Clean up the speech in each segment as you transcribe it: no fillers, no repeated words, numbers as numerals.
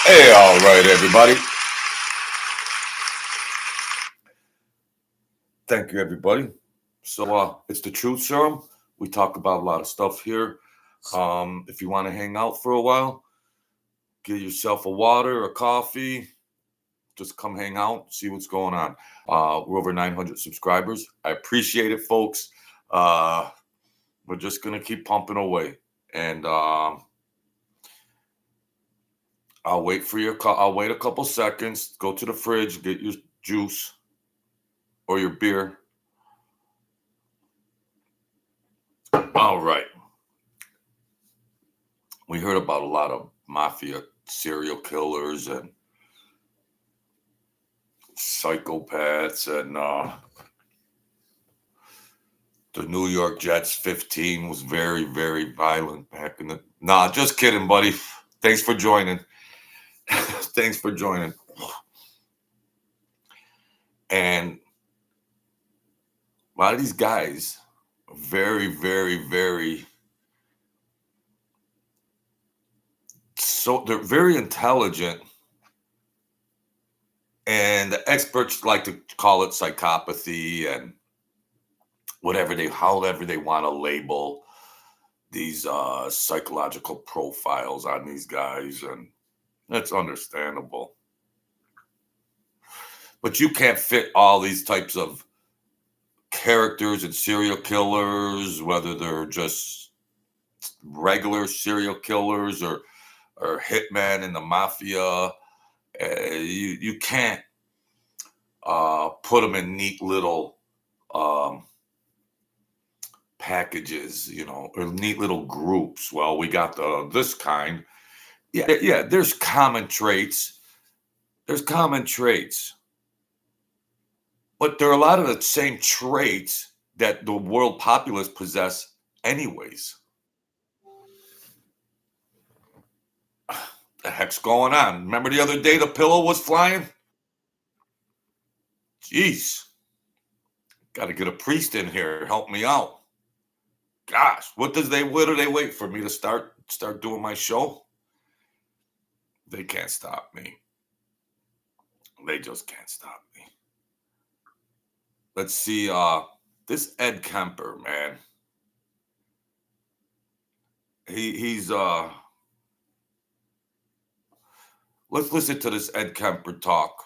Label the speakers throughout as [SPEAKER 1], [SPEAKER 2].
[SPEAKER 1] Hey, all right, everybody. Thank you, everybody. So, it's the Truth Serum. We talk about a lot of stuff here. If you want to hang out for a while, get yourself a water, a coffee. Just come hang out, see what's going on. We're over 900 subscribers. I appreciate it, folks. Uh, we're just gonna keep pumping away, and I'll wait for your call. I'll wait a couple seconds. Go to the fridge, get your juice or your beer. All right. We heard about a lot of mafia serial killers and psychopaths, and the New York Jets 15 was very, very violent back in the. Nah, just kidding, buddy. Thanks for joining. Thanks for joining. And a lot of these guys, very, very, very. So they're very intelligent, and the experts like to call it psychopathy and however they want to label these psychological profiles on these guys, and that's understandable. But you can't fit all these types of characters and serial killers, whether they're just regular serial killers or hitmen in the mafia. You can't put them in neat little packages, or neat little groups. Well, we got this kind. Yeah. There's common traits. There's common traits, but there are a lot of the same traits that the world populace possess, anyways. The heck's going on? Remember the other day the pillow was flying? Jeez, got to get a priest in here. Help me out. Gosh, what do they wait for me to start doing my show? They can't stop me. They just can't stop me. Let's see, this Ed Kemper, man. He's let's listen to this Ed Kemper talk.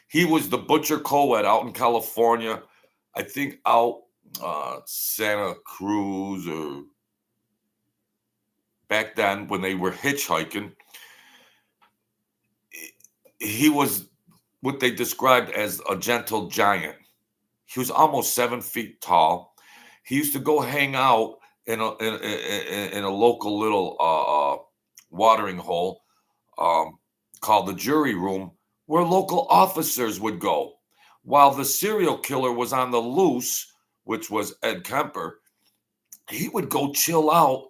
[SPEAKER 1] He was the butcher Coed out in California, I think out Santa Cruz, or back then when they were hitchhiking. He was what they described as a gentle giant. He was almost 7 feet tall. He used to go hang out in a local little watering hole called the jury room, where local officers would go. While the serial killer was on the loose, which was Ed Kemper, he would go chill out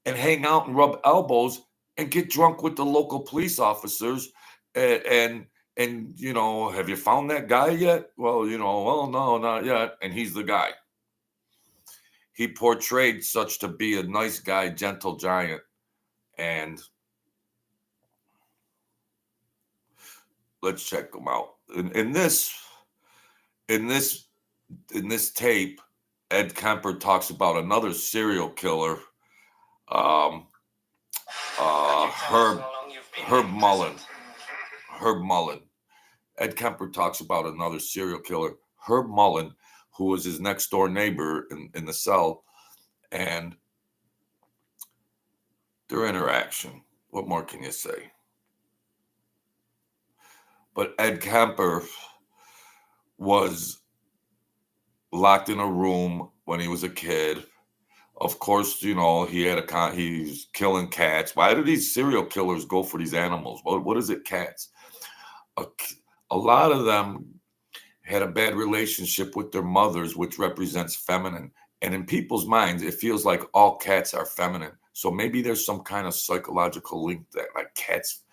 [SPEAKER 1] and hang out and rub elbows and get drunk with the local police officers. And have you found that guy yet? Well, well, no, not yet. And he's the guy. He portrayed such to be a nice guy, gentle giant. And let's check him out. In this tape, Ed Kemper talks about another serial killer, Herb Mullen. Herb Mullen. Ed Kemper talks about another serial killer, Herb Mullen, who was his next door neighbor in the cell, and their interaction. What more can you say? But Ed Kemper was locked in a room when he was a kid. Of course, he he's killing cats. Why do these serial killers go for these animals? What is it, cats? A lot of them had a bad relationship with their mothers, which represents feminine. And in people's minds, it feels like all cats are feminine. So maybe there's some kind of psychological link that like cats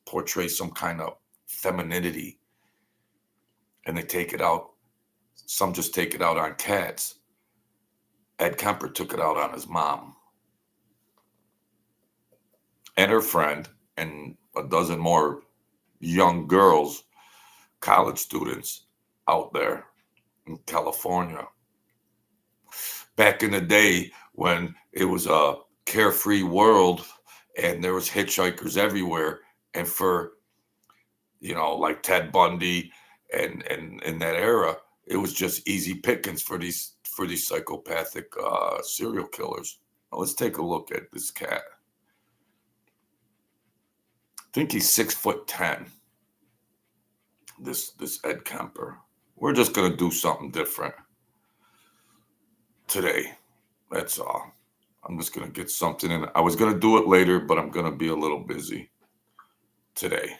[SPEAKER 1] portray some kind of femininity, and they take it out. Some just take it out on cats. Ed Kemper took it out on his mom and her friend, and a dozen more young girls, college students out there in California. Back in the day when it was a carefree world and there was hitchhikers everywhere, and for like Ted Bundy and in that era, it was just easy pickings for these psychopathic serial killers. Now, let's take a look at this cat. I think he's 6'10". This Ed Kemper. We're just gonna do something different today. That's all. I'm just gonna get something in. I was gonna do it later, but I'm gonna be a little busy today.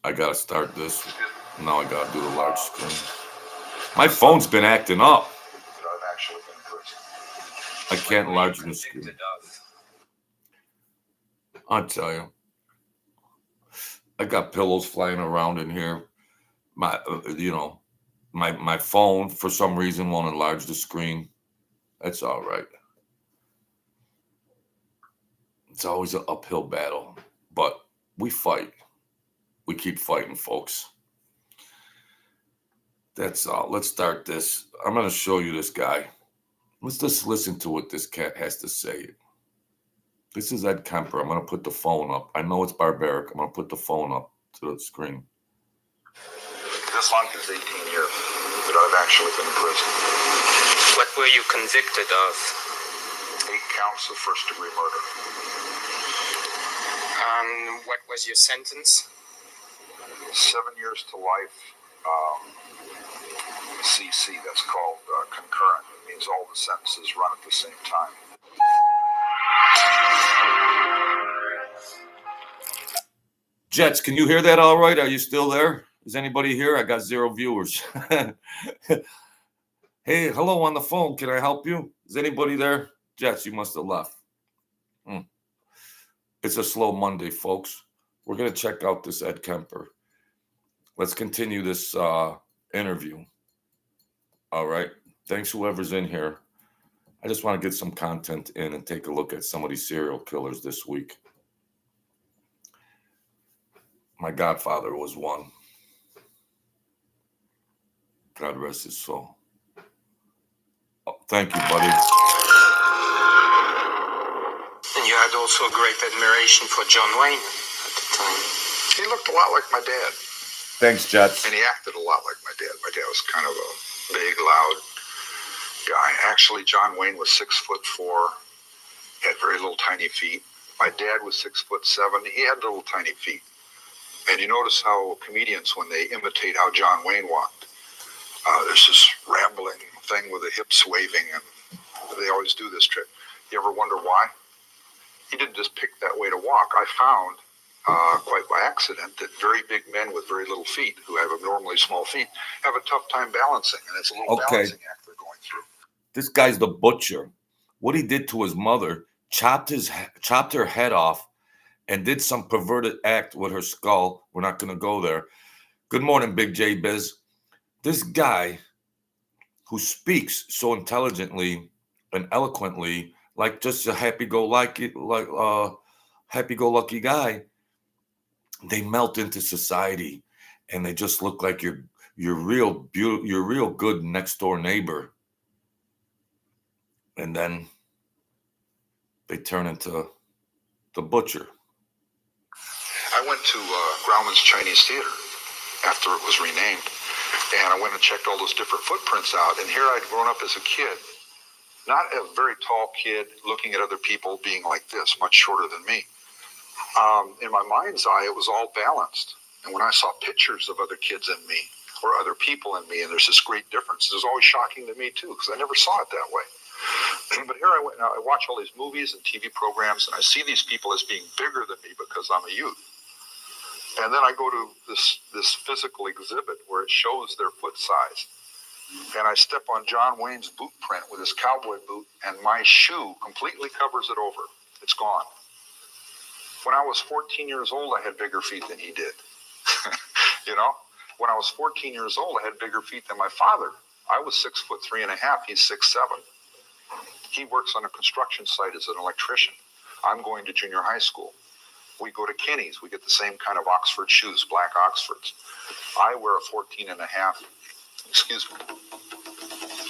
[SPEAKER 1] I gotta start this. Now I gotta do the large screen. My phone's been acting up. I can't enlarge the screen. I'll tell you. I got pillows flying around in here. My phone for some reason won't enlarge the screen. That's all right. It's always an uphill battle, but we fight. We keep fighting, folks. That's all. Let's start this. I'm going to show you this guy. Let's just listen to what this cat has to say. This is Ed Kemper. I'm going to put the phone up. I know it's barbaric. I'm going to put the phone up to the screen.
[SPEAKER 2] This long as 18 years that I've actually been in prison.
[SPEAKER 3] What were you convicted of?
[SPEAKER 2] 8 counts of first-degree murder.
[SPEAKER 3] What was your sentence?
[SPEAKER 2] 7 years to life. CC, that's called concurrent. It means all the sentences run at the same time.
[SPEAKER 1] Jets, can you hear that all right? Are you still there? Is anybody here? I got 0 viewers. Hey, hello on the phone. Can I help you? Is anybody there? Jets, you must have left. It's a slow Monday, folks. We're going to check out this Ed Kemper. Let's continue this interview. All right. Thanks, whoever's in here. I just want to get some content in and take a look at some of these serial killers this week. My godfather was one. God rest his soul. Oh, thank you, buddy.
[SPEAKER 3] And you had also a great admiration for John Wayne at the time.
[SPEAKER 2] He looked a lot like my dad.
[SPEAKER 1] Thanks, Jets.
[SPEAKER 2] And he acted a lot like my dad. My dad was kind of a big, loud guy. Actually, John Wayne was 6'4", had very little tiny feet. My dad was 6'7". He had little tiny feet. And you notice how comedians, when they imitate how John Wayne walked, there's this rambling thing with the hips waving, and they always do this trick. You ever wonder why? He didn't just pick that way to walk. I found, quite by accident, that very big men with very little feet, who have abnormally small feet, have a tough time balancing, and it's a little balancing act they're going through.
[SPEAKER 1] This guy's the butcher. What he did to his mother, chopped her head off, and did some perverted act with her skull. We're not going to go there. Good morning, Big J Biz. This guy who speaks so intelligently and eloquently, like just a happy-go-lucky guy, they melt into society, and they just look like your real good next door neighbor, and then they turn into the butcher.
[SPEAKER 2] I went to Grauman's Chinese Theater after it was renamed, and I went and checked all those different footprints out. And here I'd grown up as a kid, not a very tall kid looking at other people being like this, much shorter than me. In my mind's eye, it was all balanced. And when I saw pictures of other kids in me or other people in me, and there's this great difference, it was always shocking to me too, because I never saw it that way. But here I went, and I watch all these movies and TV programs, and I see these people as being bigger than me because I'm a youth. And then I go to this physical exhibit where it shows their foot size. And I step on John Wayne's boot print with his cowboy boot, and my shoe completely covers it over. It's gone. When I was 14 years old, I had bigger feet than he did. You know? When I was 14 years old, I had bigger feet than my father. I was 6'3.5". He's 6'7". He works on a construction site as an electrician. I'm going to junior high school. We go to Kenny's. We get the same kind of Oxford shoes, black Oxfords. I wear a 14 and a half. Excuse me.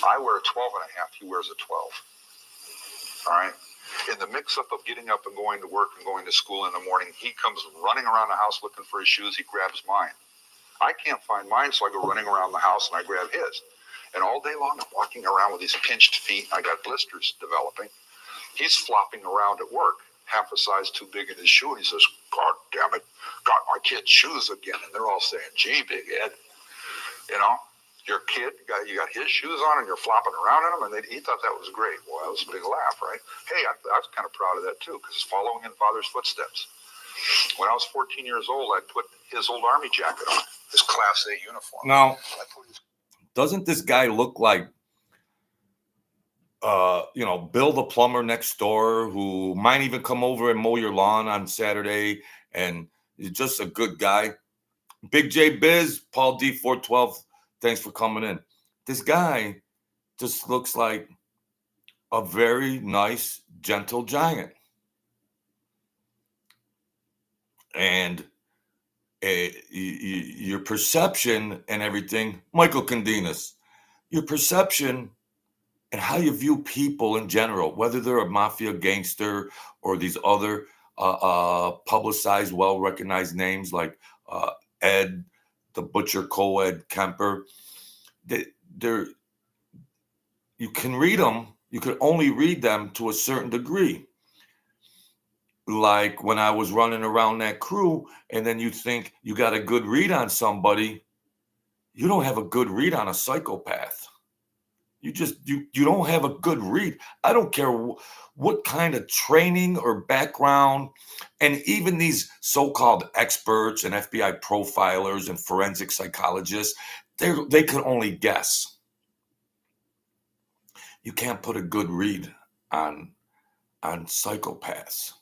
[SPEAKER 2] I wear a 12 and a half. He wears a 12. All right. In the mix-up of getting up and going to work and going to school in the morning, he comes running around the house looking for his shoes. He grabs mine. I can't find mine, so I go running around the house and I grab his. And all day long, I'm walking around with these pinched feet. I got blisters developing. He's flopping around at work, half a size too big in his shoe. And he says, "God damn it, got my kid's shoes again." And they're all saying, "Gee, Big Ed, you know, your kid, you got his shoes on and you're flopping around in them." And he thought that was great. Well, that was a big laugh, right? Hey, I was kind of proud of that too, because it's following in father's footsteps. When I was 14 years old, I put his old Army jacket on, his Class A uniform.
[SPEAKER 1] Now, doesn't this guy look like, Bill the plumber next door, who might even come over and mow your lawn on Saturday, and he's just a good guy? Big J Biz, Paul D412, thanks for coming in. This guy just looks like a very nice, gentle giant. And your perception and everything, Michael Candinas, your perception and how you view people in general, whether they're a mafia gangster or these other publicized, well-recognized names like Ed, the Butcher, Coed, Kemper, you can read them. You can only read them to a certain degree. Like when I was running around that crew, and then you think you got a good read on somebody, you don't have a good read on a psychopath. You don't have a good read. I don't care what kind of training or background, and even these so-called experts and FBI profilers and forensic psychologists, they can only guess. You can't put a good read on psychopaths,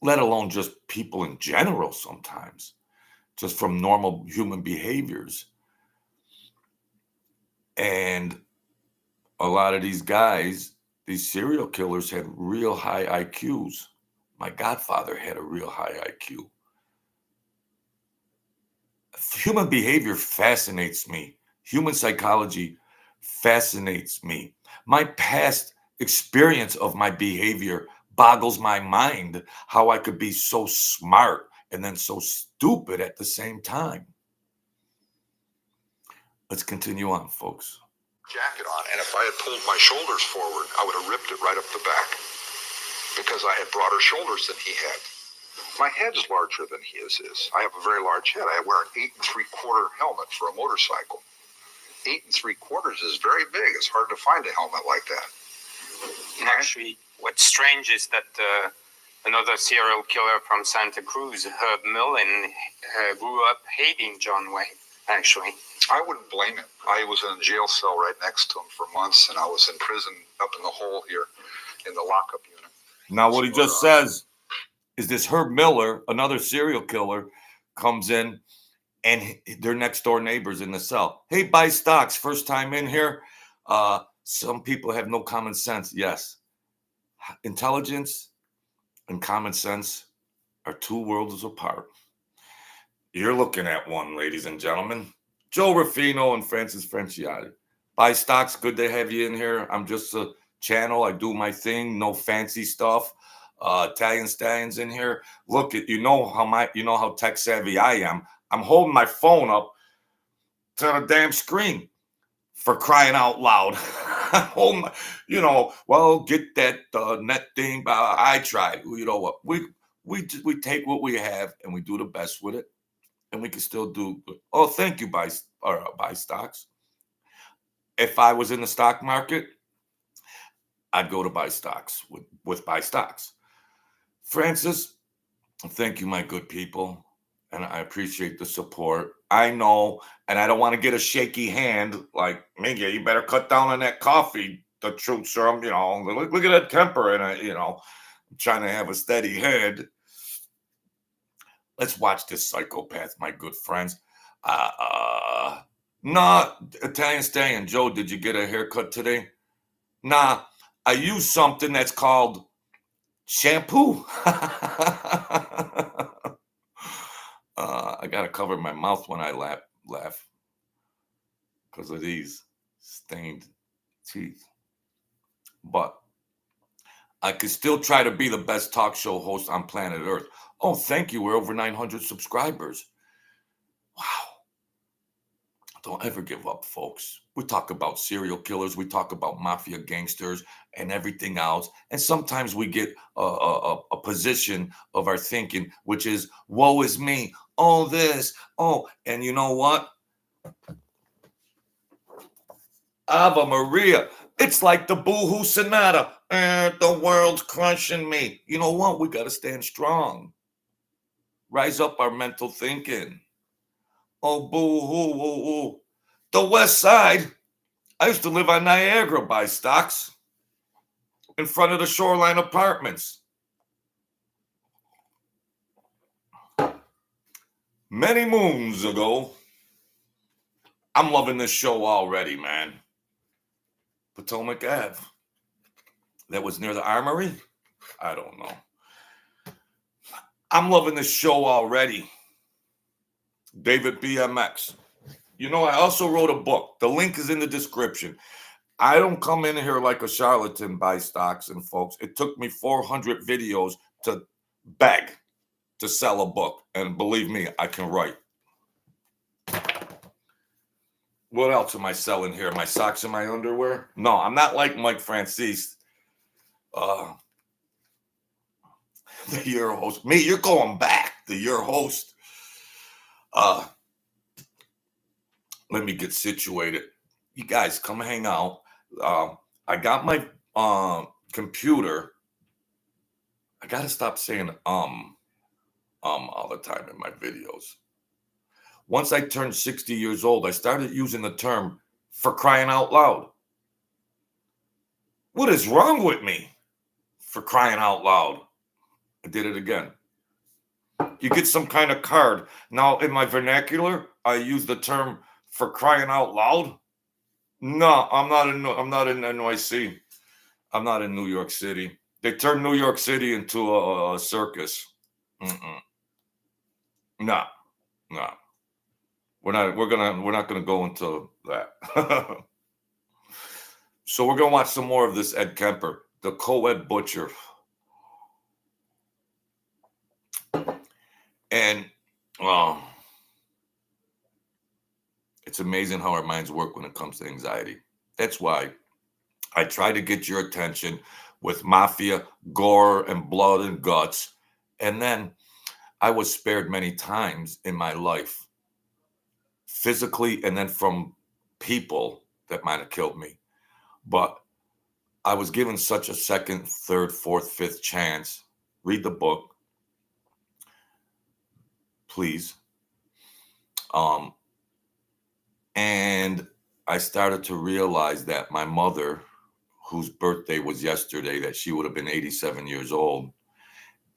[SPEAKER 1] let alone just people in general sometimes, just from normal human behaviors. And a lot of these guys, these serial killers, had real high IQs. My godfather had a real high IQ. Human behavior fascinates me. Human psychology fascinates me. My past experience of my behavior boggles my mind, how I could be so smart and then so stupid at the same time. Let's continue on, folks.
[SPEAKER 2] Jacket on, and if I had pulled my shoulders forward, I would have ripped it right up the back, because I had broader shoulders than he had. My head's larger than his is. I have a very large head. I wear an 8 3/4 helmet for a motorcycle. 8 3/4 is very big. It's hard to find a helmet like that.
[SPEAKER 3] Actually, what's strange is that another serial killer from Santa Cruz, Herb Millen, grew up hating John Wayne, actually.
[SPEAKER 2] I wouldn't blame him. I was in a jail cell right next to him for months, and I was in prison up in the hole here in the lockup unit.
[SPEAKER 1] Now, what he just says is this Herb Miller, another serial killer, comes in, and they're next door neighbors in the cell. Hey, buy stocks, first time in here. Some people have no common sense. Yes. Intelligence and common sense are two worlds apart. You're looking at one, ladies and gentlemen. Joe Ruffino and Francis Franciotti. Buy stocks, good to have you in here. I'm just a channel. I do my thing, no fancy stuff. Italian Stallions in here. Look, you know how tech savvy I am. I'm holding my phone up to the damn screen, for crying out loud. I'm holding get that net thing. I tried. You know what? We take what we have and we do the best with it, and we can still do good. Oh, thank you, buy stocks. If I was in the stock market, I'd go to buy stocks with buy stocks. Francis, thank you, my good people, and I appreciate the support. I know, and I don't want to get a shaky hand like, Minga, you better cut down on that coffee, the truth serum, look at that Kemper, and I'm trying to have a steady head. Let's watch this psychopath, my good friends. Nah, Italian Stallion, Joe, did you get a haircut today? Nah, I use something that's called shampoo. I gotta cover my mouth when I laugh because of these stained teeth. But I could still try to be the best talk show host on planet Earth. Oh, thank you. We're over 900 subscribers. Wow. Don't ever give up, folks. We talk about serial killers. We talk about mafia gangsters and everything else. And sometimes we get a position of our thinking, which is, woe is me. Oh, this. Oh, and you know what? Ave Maria. It's like the Boohoo Sonata. The world's crushing me. You know what? We got to stand strong. Rise up our mental thinking. Oh, boo-hoo, ooh. The West Side. I used to live on Niagara by Stocks in front of the Shoreline Apartments. Many moons ago. I'm loving this show already, man. Potomac Ave. That was near the Armory? I don't know. I'm loving this show already. David BMX. You know, I also wrote a book. The link is in the description. I don't come in here like a charlatan by stocks and folks. It took me 400 videos to beg to sell a book. And believe me, I can write. What else am I selling here? My socks and my underwear? No, I'm not like Mike Francis. The Your Host. Me, you're going back. The Your Host. Let me get situated. You guys come hang out. I got my computer. I gotta stop saying all the time in my videos. Once I turned 60 years old, I started using the term for crying out loud. What is wrong with me? For crying out loud. I did it again. You get some kind of card. Now, in my vernacular, I use the term for crying out loud. No, I'm not in NYC. I'm not in New York City. They turned New York City into a circus. No. We're not gonna go into that. So we're gonna watch some more of this Ed Kemper, the Coed butcher. And it's amazing how our minds work when it comes to anxiety. That's why I try to get your attention with mafia, gore, and blood and guts. And then I was spared many times in my life, physically, and then from people that might have killed me. But I was given such a second, third, fourth, fifth chance. Read the book, please. And I started to realize that my mother, whose birthday was yesterday, that she would have been 87 years old,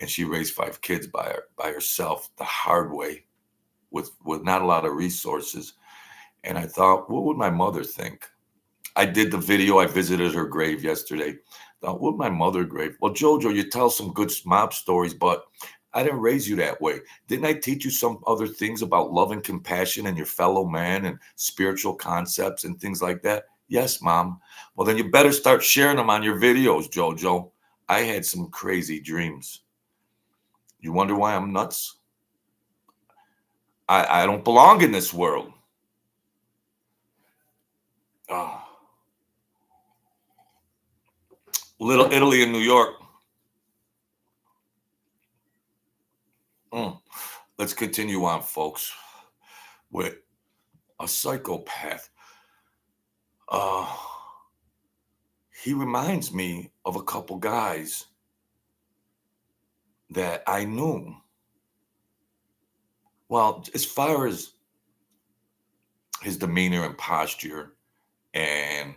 [SPEAKER 1] and she raised 5 kids by herself the hard way, with not a lot of resources. And I thought, what would my mother think? I did the video. I visited her grave yesterday. Thought, what would my mother grave? Well, Jojo, you tell some good mob stories, but I didn't raise you that way. Didn't I teach you some other things about love and compassion and your fellow man and spiritual concepts and things like that? Yes, Mom. Well, then you better start sharing them on your videos, Jojo. I had some crazy dreams. You wonder why I'm nuts? I don't belong in this world. Oh. Little Italy and New York. Let's continue on, folks, with a psychopath. He reminds me of a couple guys that I knew. Well, as far as his demeanor and posture and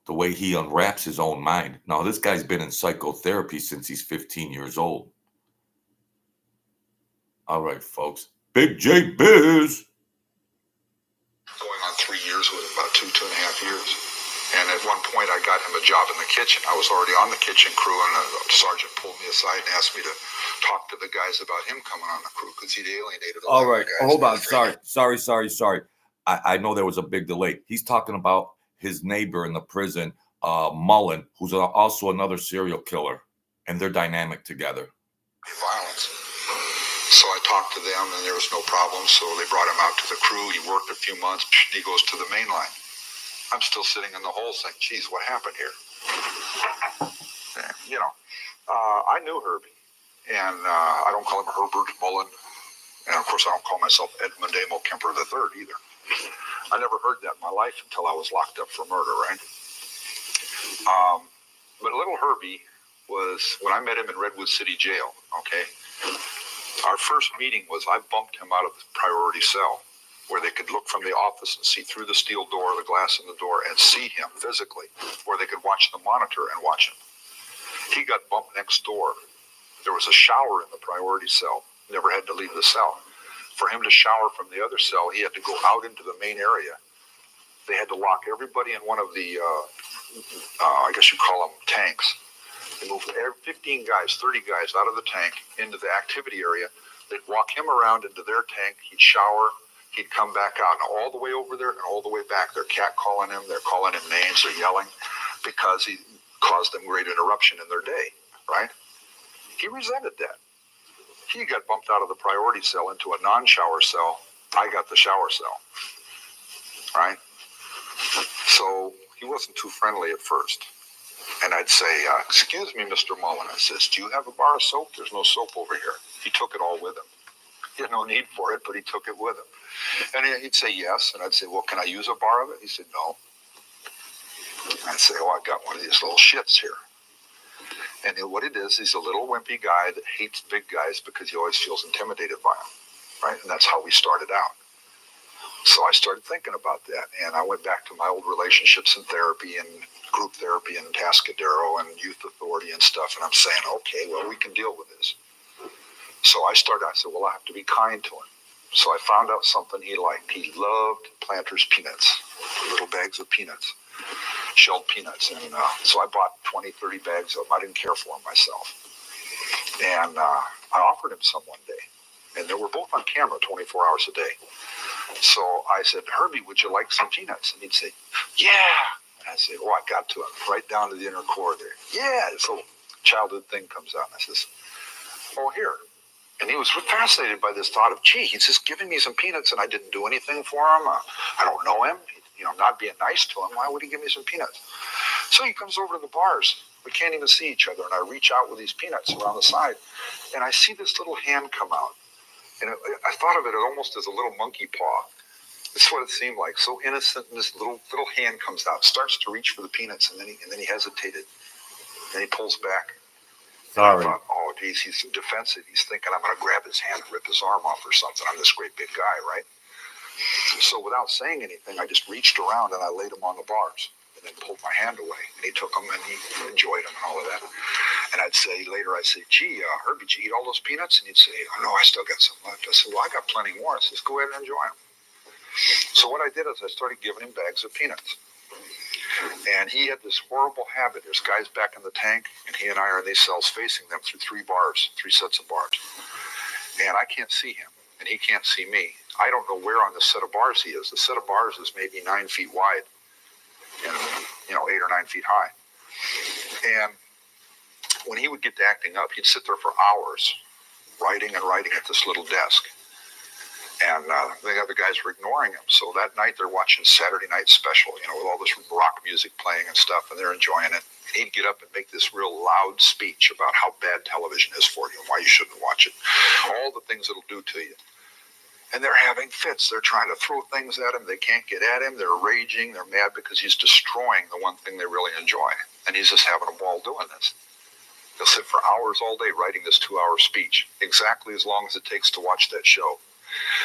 [SPEAKER 1] the way he unwraps his own mind. Now, this guy's been in psychotherapy since he's 15 years old. All right, folks. Big J Biz.
[SPEAKER 2] Going on 3 years with him, about 2.5 years. And at one point, I got him a job in the kitchen. I was already on the kitchen crew, and the sergeant pulled me aside and asked me to talk to the guys about him coming on the crew because he'd alienated a lot
[SPEAKER 1] All right.
[SPEAKER 2] of the guys.
[SPEAKER 1] Hold on. Sorry. I know there was a big delay. He's talking about his neighbor in the prison, Mullen, who's also another serial killer, and they're dynamic together.
[SPEAKER 2] Violence. So I talked to them, and there was no problem. So they brought him out to the crew. He worked a few months. He goes to the main line. I'm still sitting in the hole saying, geez, what happened here? And, I knew Herbie. And I don't call him Herbert Mullen. And, of course, I don't call myself Edmund Amo Kemper III either. I never heard that in my life until I was locked up for murder, right? But little Herbie was, when I met him in Redwood City Jail, okay, our first meeting was I bumped him out of the priority cell where they could look from the office and see through the steel door, the glass in the door, and see him physically, where they could watch the monitor and watch him. He got bumped next door. There was a shower in the priority cell. Never had to leave the cell. For him to shower from the other cell, he had to go out into the main area. They had to lock everybody in one of the, I guess you call them tanks. They moved 15 guys, 30 guys out of the tank into the activity area. They'd walk him around into their tank. He'd shower. He'd come back out. And all the way over there and all the way back, they're catcalling him. They're calling him names. They're yelling because he caused them great interruption in their day, right? He resented that. He got bumped out of the priority cell into a non-shower cell. I got the shower cell, right? So he wasn't too friendly at first. And I'd say, excuse me, Mr. Mullen. I says, do you have a bar of soap? There's no soap over here. He took it all with him. He had no need for it, but he took it with him. And he'd say yes. And I'd say, well, can I use a bar of it? He said, no. I'd say, oh, I got one of these little shits here. And what it is, he's a little wimpy guy that hates big guys because he always feels intimidated by them, right? And that's how we started out. So I started thinking about that, and I went back to my old relationships in therapy and group therapy and Tascadero and youth authority and stuff, and I'm saying, okay, well, we can deal with this. So I said, well, I have to be kind to him. So I found out something he liked. He loved Planters peanuts, little bags of peanuts. Shelled peanuts, and so I bought 20, 30 bags of them. I didn't care for them myself, and I offered him some one day, and they were both on camera 24 hours a day. So I said, Herbie, would you like some peanuts? And he'd say, yeah. And I said, oh, I got to him right down to the inner core there. Yeah, this little childhood thing comes out, and I says, oh, here. And he was fascinated by this thought of, gee, he's just giving me some peanuts, and I didn't do anything for him. I don't know him. I'm not being nice to him. Why would he give me some peanuts? So he comes over to the bars. We can't even see each other. And I reach out with these peanuts around the side. And I see this little hand come out. And I thought of it almost as a little monkey paw. That's what it seemed like. So innocent. And this little hand comes out, starts to reach for the peanuts. And then he hesitated. And he pulls back.
[SPEAKER 1] Sorry.
[SPEAKER 2] And I thought, oh, geez, he's defensive. He's thinking I'm going to grab his hand and rip his arm off or something. I'm this great big guy, right? So without saying anything, I just reached around and I laid him on the bars and then pulled my hand away. And he took them and he enjoyed them and all of that. And I'd say later, I'd say, gee, Herbie, did you eat all those peanuts? And he'd say, oh, no, I still got some left. I said, well, I got plenty more. I said, go ahead and enjoy them. So what I did is I started giving him bags of peanuts. And he had this horrible habit. There's guys back in the tank, and he and I are in these cells facing them through three sets of bars. And I can't see him, and he can't see me. I don't know where on the set of bars he is. The set of bars is maybe 9 feet wide and 8 or 9 feet high. And when he would get to acting up, he'd sit there for hours writing at this little desk. And the other guys were ignoring him. So that night they're watching Saturday Night Special, with all this rock music playing and stuff, and they're enjoying it. And he'd get up and make this real loud speech about how bad television is for you and why you shouldn't watch it. All the things it'll do to you. And they're having fits. They're trying to throw things at him. They can't get at him. They're raging. They're mad because he's destroying the one thing they really enjoy. And he's just having a ball doing this. He'll sit for hours all day writing this 2-hour speech, exactly as long as it takes to watch that show.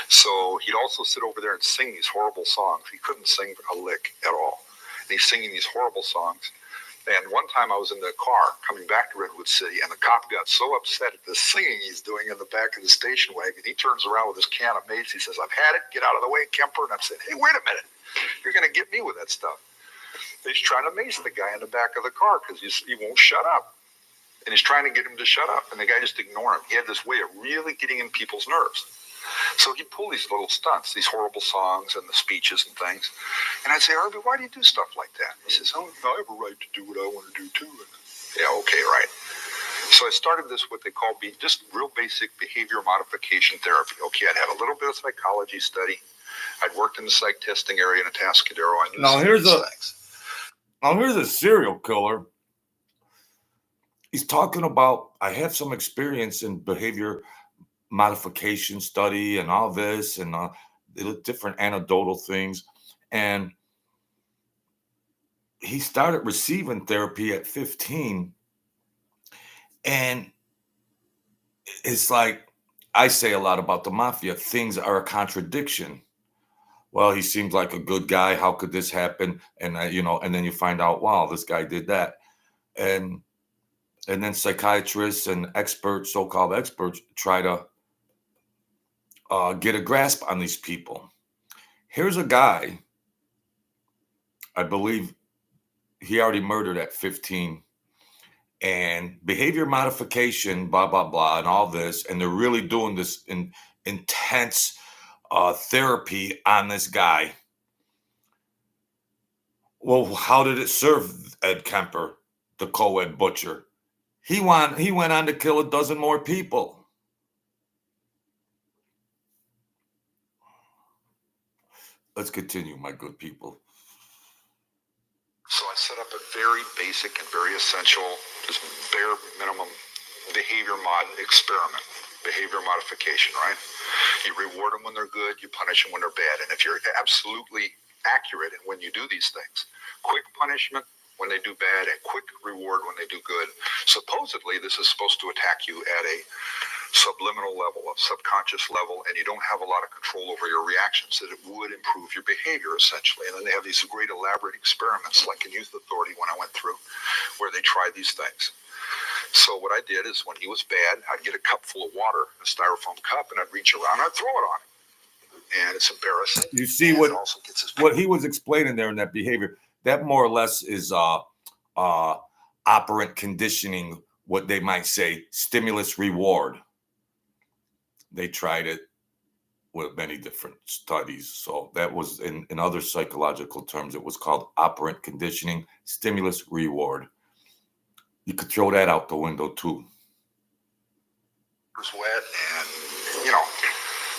[SPEAKER 2] So he'd also sit over there and sing these horrible songs. He couldn't sing a lick at all. And he's singing these horrible songs. And one time I was in the car coming back to Redwood City, and the cop got so upset at the singing he's doing in the back of the station wagon. He turns around with his can of mace. He says, I've had it. Get out of the way, Kemper. And I'm saying, hey, wait a minute. You're going to get me with that stuff. He's trying to mace the guy in the back of the car because he won't shut up. And he's trying to get him to shut up, and the guy just ignored him. He had this way of really getting in people's nerves. So he'd pull these little stunts, these horrible songs and the speeches and things. And I'd say, Harvey, why do you do stuff like that? He says, oh, I have a right to do what I want to do too. Yeah, okay, right. So I started this, what they call just real basic behavior modification therapy. Okay, I'd had a little bit of psychology study. I'd worked in the psych testing area in Atascadero. I knew
[SPEAKER 1] Now
[SPEAKER 2] here's
[SPEAKER 1] a serial killer. He's talking about, I have some experience in behavior modification study and all this and the different anecdotal things. And he started receiving therapy at 15. And it's like, I say a lot about the mafia. Things are a contradiction. Well, he seems like a good guy. How could this happen? And, and then you find out, wow, this guy did that. And then psychiatrists and experts, so-called experts, try to get a grasp on these people. Here's a guy, I believe he already murdered at 15, and behavior modification, blah, blah, blah, and all this. And they're really doing this intense therapy on this guy. Well, how did it serve Ed Kemper, the Coed butcher? He went on to kill a dozen more people. Let's continue, my good people.
[SPEAKER 2] So I set up a very basic and very essential, just bare minimum behavior modification, right? You reward them when they're good, you punish them when they're bad. And if you're absolutely accurate in when you do these things, quick punishment when they do bad and quick reward when they do good. Supposedly, this is supposed to attack you at a subliminal level, a subconscious level, and you don't have a lot of control over your reactions, that it would improve your behavior, essentially. And then they have these great elaborate experiments, like in Youth Authority when I went through, where they try these things. So what I did is when he was bad, I'd get a cup full of water, a styrofoam cup, and I'd reach around and I'd throw it on him. And it's embarrassing.
[SPEAKER 1] You see what he was explaining there in that behavior, that more or less is operant conditioning, what they might say, stimulus reward. They tried it with many different studies. So that was, in other psychological terms, it was called operant conditioning, stimulus reward. You could throw that out the window too.
[SPEAKER 2] It was wet, and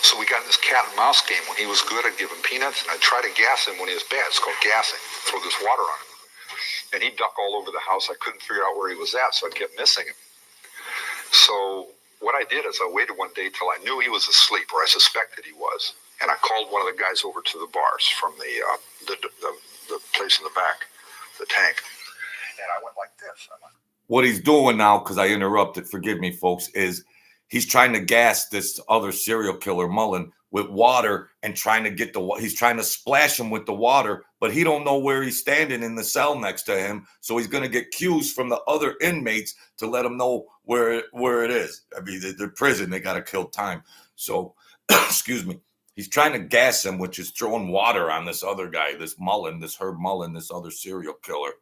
[SPEAKER 2] so we got in this cat and mouse game. When he was good, I'd give him peanuts, and I'd try to gas him when he was bad. It's called gassing. Throw this water on him. And he'd duck all over the house. I couldn't figure out where he was at, so I kept missing him. So what I did is I waited one day till I knew he was asleep, or I suspected he was, and I called one of the guys over to the bars from the place in the back, the tank, and I went like this.
[SPEAKER 1] What he's doing now, because I interrupted, forgive me, folks, is he's trying to gas this other serial killer, Mullen, with water and trying to he's trying to splash him with the water, but he don't know where he's standing in the cell next to him. So he's going to get cues from the other inmates to let him know where it is. I mean, they're prison. They got to kill time. So, excuse me. He's trying to gas him, which is throwing water on this other guy, this Mullen, this Herb Mullen, this other serial killer.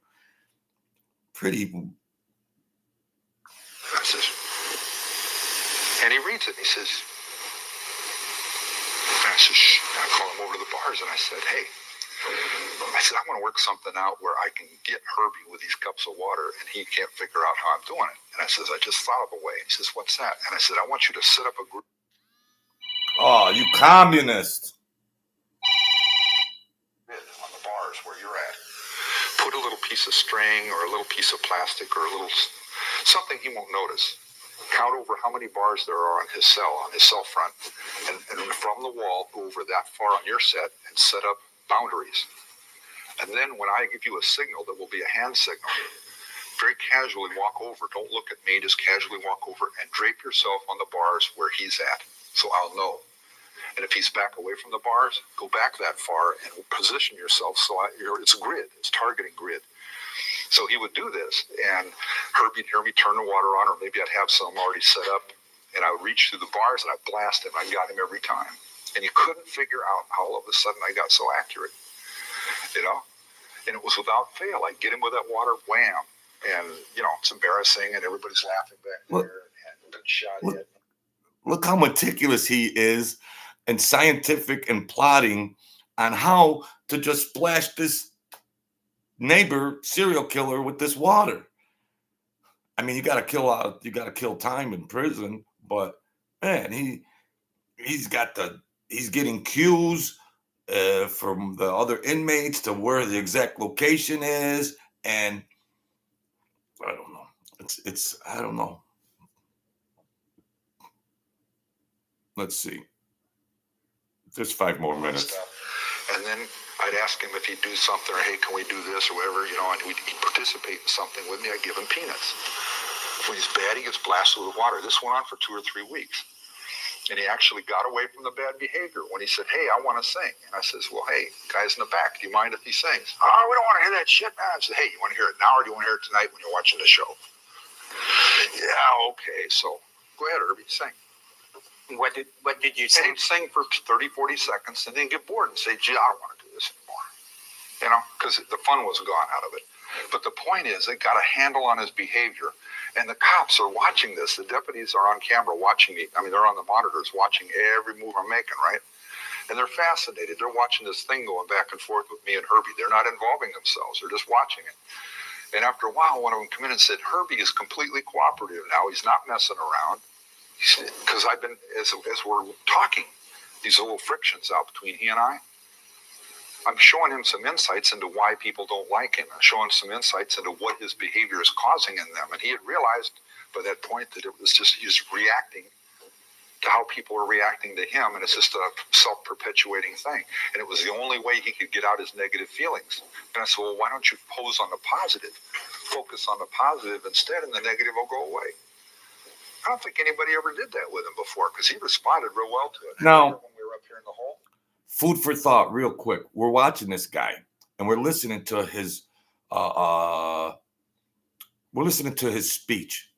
[SPEAKER 1] Pretty.
[SPEAKER 2] And he reads it. And he says, I call him over to the bars and I said, hey, I want to work something out where I can get Herbie with these cups of water and he can't figure out how I'm doing it. And I says, I just thought of a way. He says, what's that? And I said, I want you to set up a group.
[SPEAKER 1] Oh, you communist.
[SPEAKER 2] On the bars where you're at. Put a little piece of string or a little piece of plastic or a little something he won't notice. Count over how many bars there are on his cell front, and from the wall, go over that far on your set and set up boundaries. And then when I give you a signal that will be a hand signal, very casually walk over. Don't look at me, just casually walk over and drape yourself on the bars where he's at, so I'll know. And if he's back away from the bars, go back that far and position yourself so it's a grid, it's targeting grid. So he would do this, and Herbie'd hear me turn the water on, or maybe I'd have some already set up, and I would reach through the bars and I'd blast him. I got him every time. And you couldn't figure out how all of a sudden I got so accurate, And it was without fail. I'd get him with that water, wham. And, it's embarrassing, and everybody's laughing back there, and been shot at.
[SPEAKER 1] Look how meticulous he is and scientific and plotting on how to just splash this neighbor serial killer with this water. I mean, you got to kill time in prison, but man, he's getting cues from the other inmates to where the exact location is, and I don't know. I don't know. Let's see. There's 5 more minutes.
[SPEAKER 2] And then I'd ask him if he'd do something, or hey, can we do this or whatever, and he'd participate in something with me. I'd give him peanuts. When he's bad, he gets blasted with water. This went on for 2 or 3 weeks. And he actually got away from the bad behavior when he said, hey, I want to sing. And I says, well, hey, guys in the back, do you mind if he sings? Oh, we don't want to hear that shit, man. I said, hey, you want to hear it now, or do you want to hear it tonight when you're watching the show? Yeah, okay. So go ahead, Herbie, sing.
[SPEAKER 3] What did you sing?
[SPEAKER 2] And he'd sing for 30, 40 seconds and then get bored and say, gee, I don't want to do this anymore. Because the fun was gone out of it. But the point is, they got a handle on his behavior. And the cops are watching this. The deputies are on camera watching me. I mean, they're on the monitors watching every move I'm making, right? And they're fascinated. They're watching this thing going back and forth with me and Herbie. They're not involving themselves. They're just watching it. And after a while, one of them came in and said, Herbie is completely cooperative now. He's not messing around. Because I've been, as we're talking, these little frictions out between he and I'm showing him some insights into why people don't like him. I'm showing some insights into what his behavior is causing in them. And he had realized by that point that it was just he's reacting to how people are reacting to him. And it's just a self-perpetuating thing. And it was the only way he could get out his negative feelings. And I said, well, why don't you pose on the positive? Focus on the positive instead, and the negative will go away. I don't think anybody ever did that with him before, because he responded real well to it.
[SPEAKER 1] Now,
[SPEAKER 2] when we were up here in the hole.
[SPEAKER 1] Food for thought, real quick. We're watching this guy, and we're listening to his speech.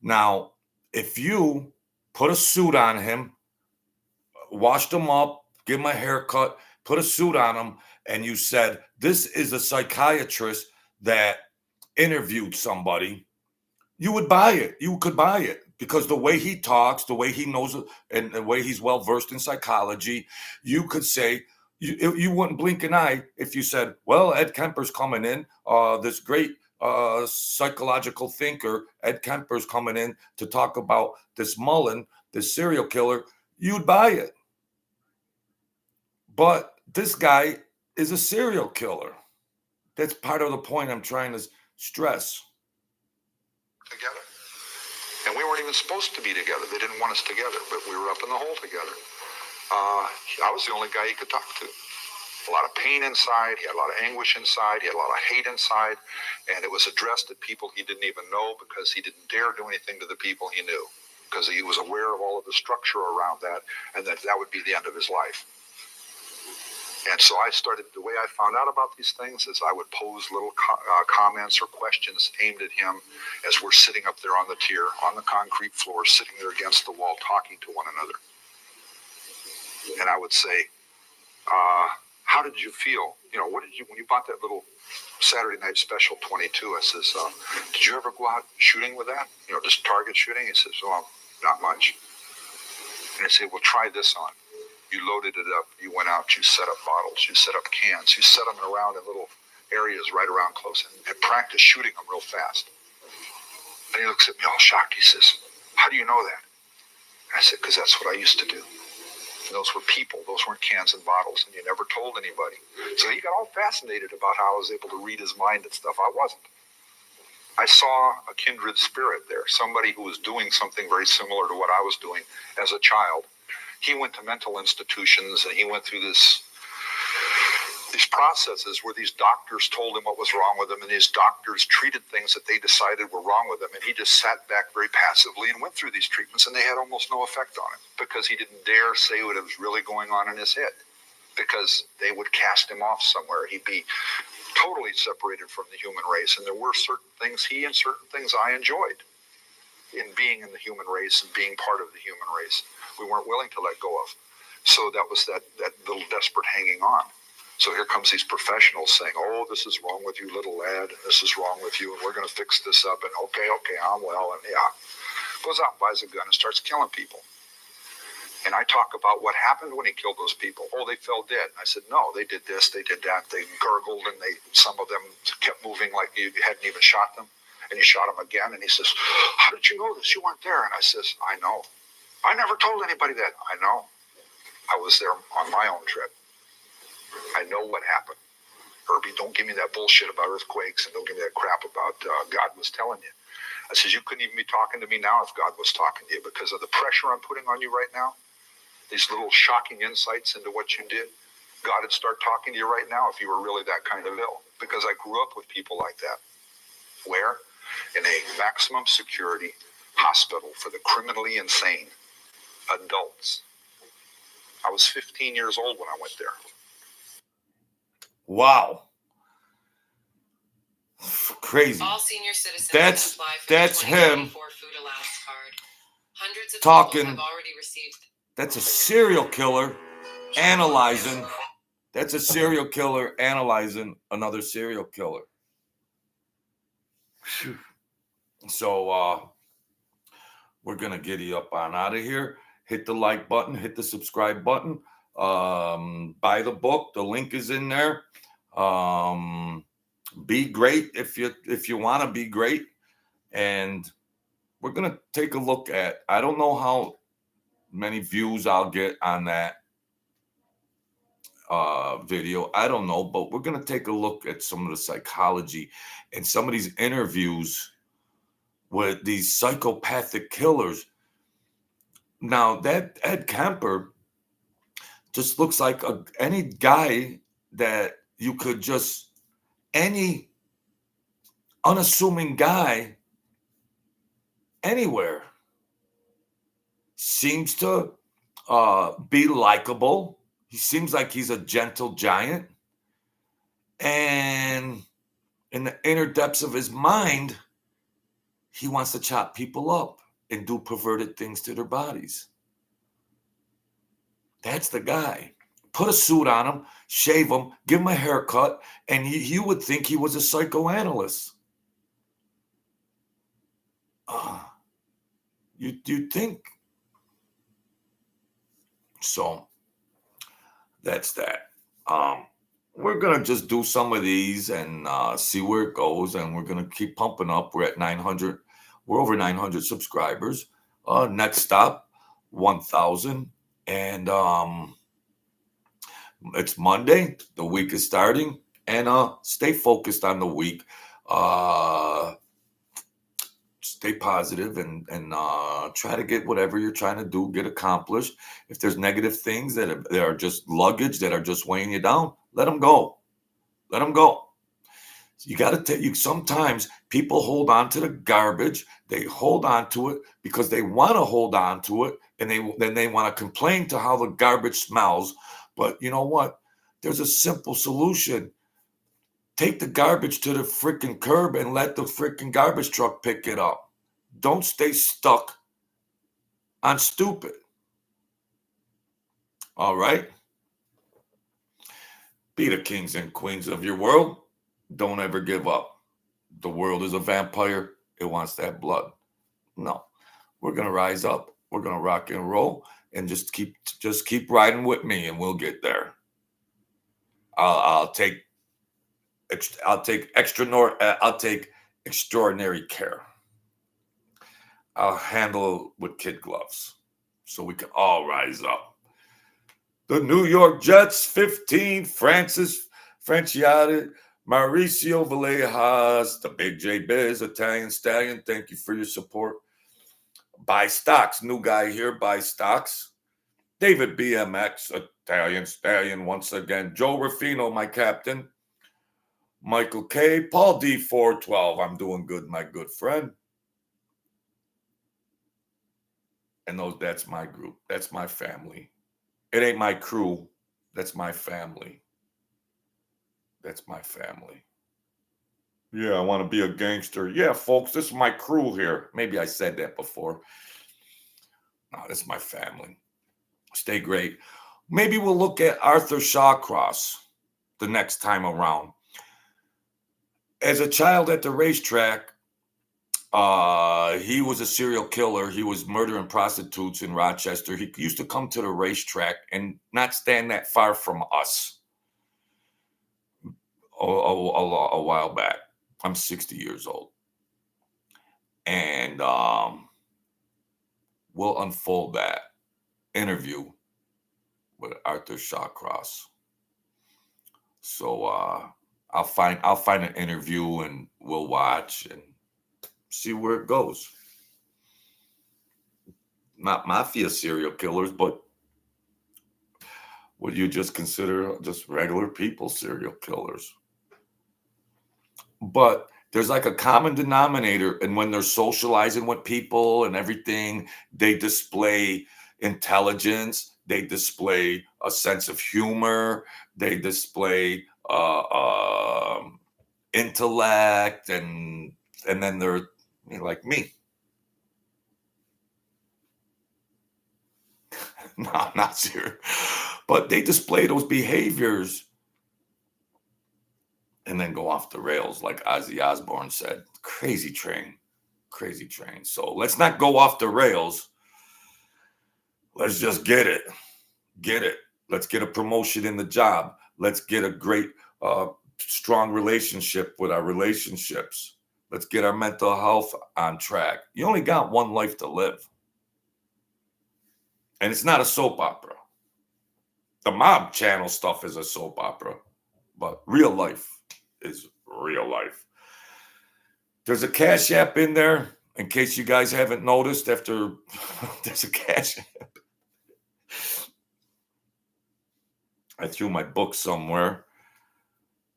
[SPEAKER 1] Now, if you put a suit on him, washed him up, give him a haircut, put a suit on him, and you said, this is a psychiatrist that interviewed somebody, you would buy it. You could buy it. Because the way he talks, the way he knows, and the way he's well-versed in psychology, you could say, you wouldn't blink an eye if you said, well, Ed Kemper's coming in, this great psychological thinker, Ed Kemper's coming in to talk about this Mullen, this serial killer. You'd buy it. But this guy is a serial killer. That's part of the point I'm trying to stress.
[SPEAKER 2] Together. And we weren't even supposed to be together. They didn't want us together, but we were up in the hole together. I was the only guy he could talk to. A lot of pain inside. He had a lot of anguish inside. He had a lot of hate inside. And it was addressed at people he didn't even know, because he didn't dare do anything to the people he knew, because he was aware of all of the structure around that, and that would be the end of his life. And so the way I found out about these things is I would pose little comments or questions aimed at him as we're sitting up there on the tier, on the concrete floor, sitting there against the wall, talking to one another. And I would say, how did you feel? When you bought that little Saturday Night Special 22, I says, did you ever go out shooting with that? Just target shooting? He says, well, not much. And I say, well, try this on. You loaded it up, you went out, you set up bottles, you set up cans, you set them around in little areas right around close, and practice shooting them real fast. And he looks at me all shocked. He says, how do you know that? And I said, because that's what I used to do. And those were people, those weren't cans and bottles, and you never told anybody. So he got all fascinated about how I was able to read his mind and stuff. I wasn't. I saw a kindred spirit there, somebody who was doing something very similar to what I was doing as a child. He went to mental institutions, and he went through these processes where these doctors told him what was wrong with him, and these doctors treated things that they decided were wrong with him, and he just sat back very passively and went through these treatments, and they had almost no effect on him, because he didn't dare say what was really going on in his head, because they would cast him off somewhere. He'd be totally separated from the human race, and there were certain things he and certain things I enjoyed in being in the human race and being part of the human race. We weren't willing to let go of. So that was that little desperate hanging on. So here comes these professionals saying, oh, this is wrong with you, little lad, and this is wrong with you, and we're going to fix this up, and okay, I'm well, and yeah. Goes out, buys a gun, and starts killing people. And I talk about what happened when he killed those people. Oh, they fell dead. I said, no, they did this, they did that. They gurgled, and some of them kept moving like you hadn't even shot them. And you shot them again. And he says, how did you know this? You weren't there. And I says, I know. I never told anybody that. I know. I was there on my own trip. I know what happened. Herbie, don't give me that bullshit about earthquakes, and don't give me that crap about God was telling you. I says, you couldn't even be talking to me now if God was talking to you, because of the pressure I'm putting on you right now. These little shocking insights into what you did. God would start talking to you right now if you were really that kind of ill, because I grew up with people like that. Where? In a maximum security hospital for the criminally insane adults. I was 15 years old when I went there.
[SPEAKER 1] Wow. Crazy.
[SPEAKER 4] All senior citizens
[SPEAKER 1] that's
[SPEAKER 4] apply for the
[SPEAKER 1] him
[SPEAKER 4] 2024 food allowance card. Hundreds of
[SPEAKER 1] talking.
[SPEAKER 4] people have already received.
[SPEAKER 1] That's a serial killer analyzing. That's a serial killer analyzing another serial killer. So we're gonna get you up on out of here. Hit the like button, hit the subscribe button. Buy the book. The link is in there. Be great if you want to be great. And we're gonna take a look at. I don't know how many views I'll get on that video. I don't know, but we're gonna take a look at some of the psychology and some of these interviews with these psychopathic killers. Now, that Ed Kemper just looks like any guy that you could just, any unassuming guy anywhere, seems to be likable. He seems like he's a gentle giant. And in the inner depths of his mind, he wants to chop people up and do perverted things to their bodies. That's the guy. Put a suit on him, shave him, give him a haircut, and you would think he was a psychoanalyst. You'd think. So that's that. We're going to just do some of these and see where it goes, and we're going to keep pumping up. We're at 900. We're over 900 subscribers. Next stop, 1,000. And it's Monday. The week is starting. And stay focused on the week. Stay positive and try to get whatever you're trying to do, get accomplished. If there's negative things that are just luggage, that are just weighing you down, let them go. Let them go. You got to take. Sometimes people hold on to the garbage. They hold on to it because they want to hold on to it, and then they want to complain to how the garbage smells. But you know what? There's a simple solution. Take the garbage to the freaking curb and let the freaking garbage truck pick it up. Don't stay stuck on stupid. All right? Be the kings and queens of your world. Don't ever give up. The world is a vampire. It wants that blood. No. We're going to rise up. We're going to rock and roll, and just keep riding with me, and we'll get there. I'll take extraordinary care. I'll handle it with kid gloves so we can all rise up. The New York Jets, 15, Francis Franciotti, Mauricio Villejas, the Big J Biz, Italian Stallion. Thank you for your support. Buy stocks. New guy here, buy stocks. David BMX, Italian Stallion once again. Joe Ruffino, my captain. Michael K. Paul D. 412. I'm doing good, my good friend. And that's my group. That's my family. It ain't my crew. That's my family. That's my family. Yeah, I want to be a gangster. Yeah, folks, this is my crew here. Maybe I said that before. No, this is my family. Stay great. Maybe we'll look at Arthur Shawcross. the next time around. As a child at the racetrack, he was a serial killer. He was murdering prostitutes in Rochester. He used to come to the racetrack and not stand that far from us a while back. I'm 60 years old. And we'll unfold that interview with Arthur Shawcross. So I'll find an interview and we'll watch and see where it goes. Not mafia serial killers, but would you just consider just regular people serial killers? But there's like a common denominator, and when they're socializing with people and everything, they display intelligence, they display a sense of humor, they display intellect, and then they're like me. No, I'm not serious. But they display those behaviors and then go off the rails, like Ozzy Osbourne said. Crazy train. Crazy train. So let's not go off the rails. Let's just get it. Get it. Let's get a promotion in the job. Let's get a great, strong relationship with our relationships. Let's get our mental health on track. You only got one life to live. And it's not a soap opera. The mob channel stuff is a soap opera, but real life is real life. There's a Cash App in there, in case you guys haven't noticed. After there's a Cash App. I threw my book somewhere.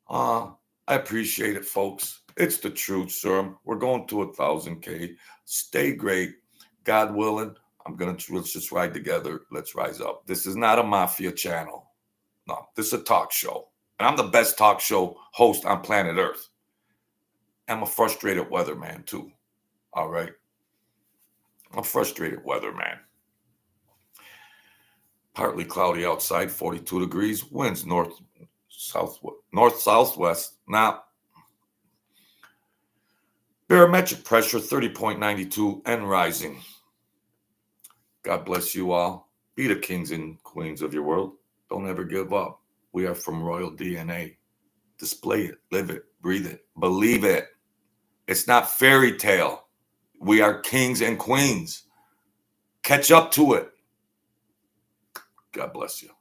[SPEAKER 1] I appreciate it, folks. It's the truth, sir. We're going to 1,000K. Stay great. God willing. Let's just ride together. Let's rise up. This is not a mafia channel. No, this is a talk show. And I'm the best talk show host on planet Earth. I'm a frustrated weatherman too. All right. I'm a frustrated weatherman. Partly cloudy outside, 42 degrees. Winds north southwest. Now, barometric pressure 30.92 and rising. God bless you all. Be the kings and queens of your world. Don't ever give up. We are from royal DNA. Display it, live it, breathe it, believe it. It's not fairy tale. We are kings and queens. Catch up to it. God bless you.